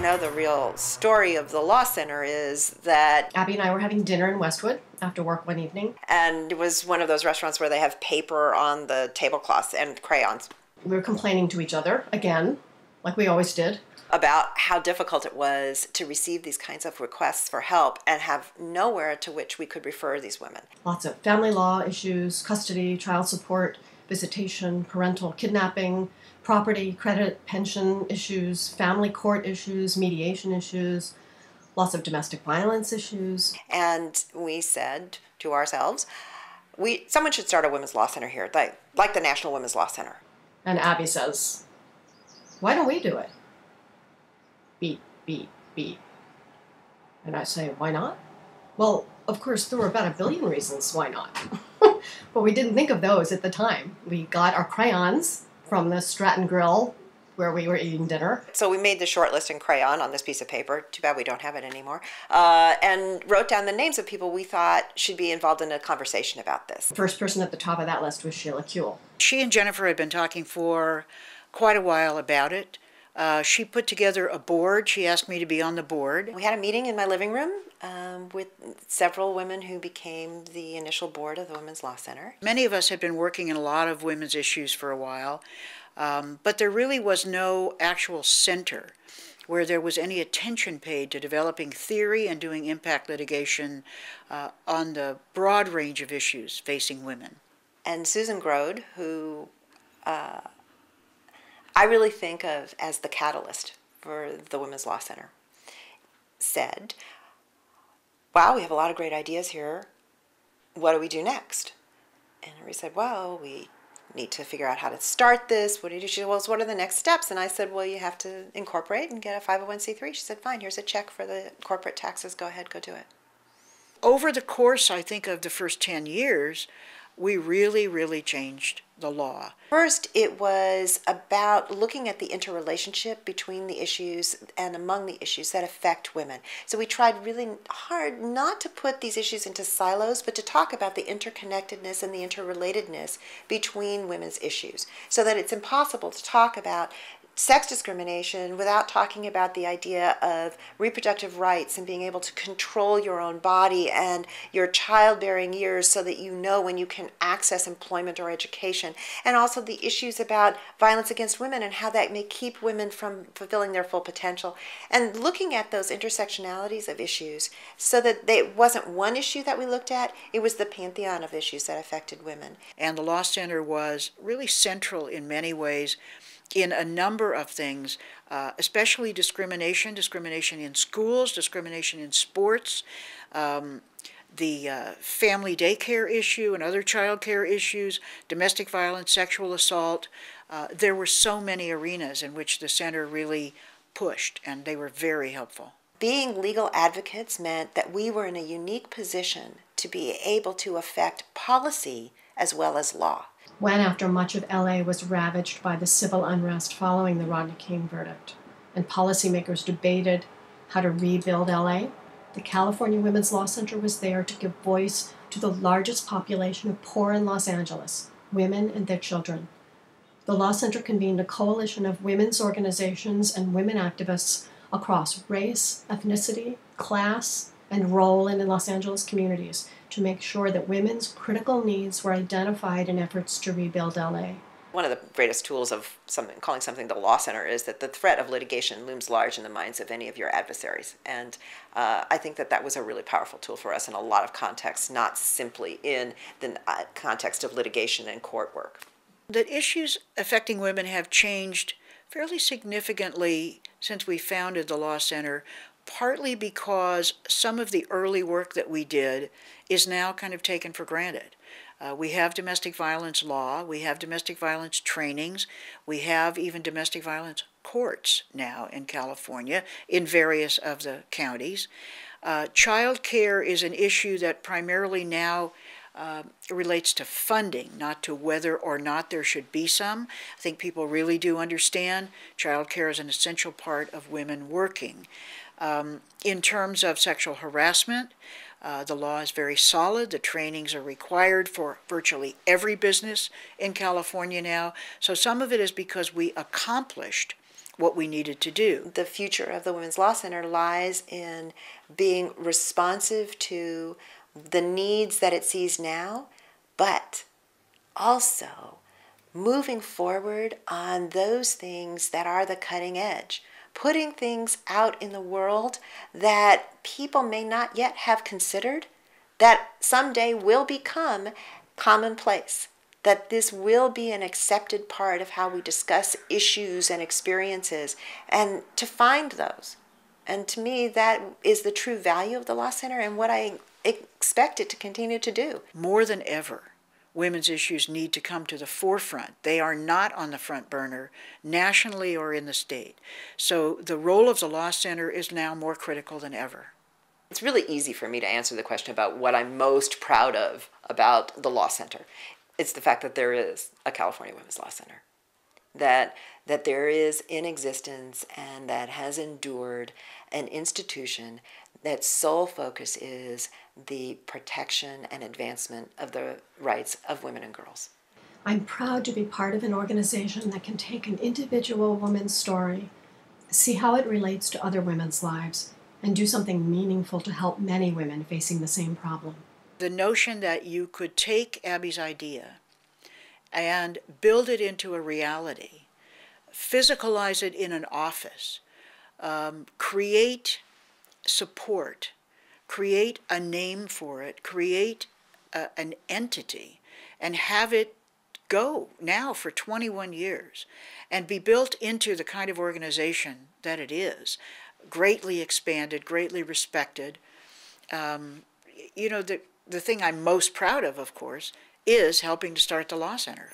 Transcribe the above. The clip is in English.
You know, the real story of the Law Center is that Abby and I were having dinner in Westwood after work one evening. and it was one of those restaurants where they have paper on the tablecloths and crayons We were complaining to each other, again, like we always did. about how difficult it was to receive these kinds of requests for help and have nowhere to which we could refer these women. Lots of family law issues, custody, child support, visitation, parental kidnapping, property, credit, pension issues, family court issues, mediation issues, lots of domestic violence issues. And we said to ourselves, someone should start a women's law center here, like the National Women's Law Center. And Abby says, why don't we do it? Beep, beep, beep. And I say, why not? Well, of course, there were about a billion reasons why not. But we didn't think of those at the time. We got our crayons from the Stratton Grill where we were eating dinner. So we made the short list in crayon on this piece of paper. Too bad we don't have it anymore. And wrote down the names of people we thought should be involved in a conversation about this. The first person at the top of that list was Sheila Kuehl. She and Jennifer had been talking for quite a while about it. She put together a board. She asked me to be on the board. We had a meeting in my living room with several women who became the initial board of the Women's Law Center. Many of us had been working in a lot of women's issues for a while, but there really was no actual center where there was any attention paid to developing theory and doing impact litigation on the broad range of issues facing women. And Susan Grode, who I really think of as the catalyst for the Women's Law Center, said, wow, we have a lot of great ideas here. What do we do next? And we said, well, we need to figure out how to start this. What do you do? She said, well, what are the next steps? And I said, well, you have to incorporate and get a 501c3. She said, fine, here's a check for the corporate taxes. Go ahead, go do it. Over the course, I think, of the first 10 years, we really changed the law. First, it was about looking at the interrelationship between the issues and among the issues that affect women. So we tried really hard not to put these issues into silos, but to talk about the interconnectedness and the interrelatedness between women's issues, so that it's impossible to talk about sex discrimination without talking about the idea of reproductive rights and being able to control your own body and your childbearing years so that you know when you can access employment or education, and also the issues about violence against women and how that may keep women from fulfilling their full potential, and looking at those intersectionalities of issues so that it wasn't one issue that we looked at, it was the pantheon of issues that affected women. And the Law Center was really central in many ways in a number of things, especially discrimination in schools, discrimination in sports, the family daycare issue and other child care issues, domestic violence, sexual assault. There were so many arenas in which the center really pushed, and they were very helpful. Being legal advocates meant that we were in a unique position to be able to affect policy as well as law. When, after much of LA was ravaged by the civil unrest following the Rodney King verdict, and policymakers debated how to rebuild LA, the California Women's Law Center was there to give voice to the largest population of poor in Los Angeles, women and their children. The Law Center convened a coalition of women's organizations and women activists across race, ethnicity, class, and role in the Los Angeles communities to make sure that women's critical needs were identified in efforts to rebuild LA. One of the greatest tools of calling something the Law Center is that the threat of litigation looms large in the minds of any of your adversaries. And I think that was a really powerful tool for us in a lot of contexts, not simply in the context of litigation and court work. The issues affecting women have changed fairly significantly since we founded the Law Center, partly because some of the early work that we did is now kind of taken for granted. We have domestic violence law, we have domestic violence trainings, we have even domestic violence courts now in California in various of the counties. Child care is an issue that primarily now relates to funding, not to whether or not there should be some. I think people really do understand child care is an essential part of women working. In terms of sexual harassment, the law is very solid. The trainings are required for virtually every business in California now. So some of it is because we accomplished what we needed to do. The future of the Women's Law Center lies in being responsive to the needs that it sees now, but also moving forward on those things that are the cutting edge, putting things out in the world that people may not yet have considered, that someday will become commonplace, that this will be an accepted part of how we discuss issues and experiences, and to find those. And to me, that is the true value of the Law Center and what I expect it to continue to do. More than ever, women's issues need to come to the forefront. They are not on the front burner, nationally or in the state. So the role of the Law Center is now more critical than ever. It's really easy for me to answer the question about what I'm most proud of about the Law Center. It's the fact that there is a California Women's Law Center, that there is in existence and that has endured an institution that sole focus is the protection and advancement of the rights of women and girls. I'm proud to be part of an organization that can take an individual woman's story, see how it relates to other women's lives, and do something meaningful to help many women facing the same problem. The notion that you could take Abby's idea and build it into a reality, physicalize it in an office, create support, create a name for it, create an entity, and have it go now for 21 years and be built into the kind of organization that it is, greatly expanded, greatly respected. The thing I'm most proud of course, is helping to start the Law Center.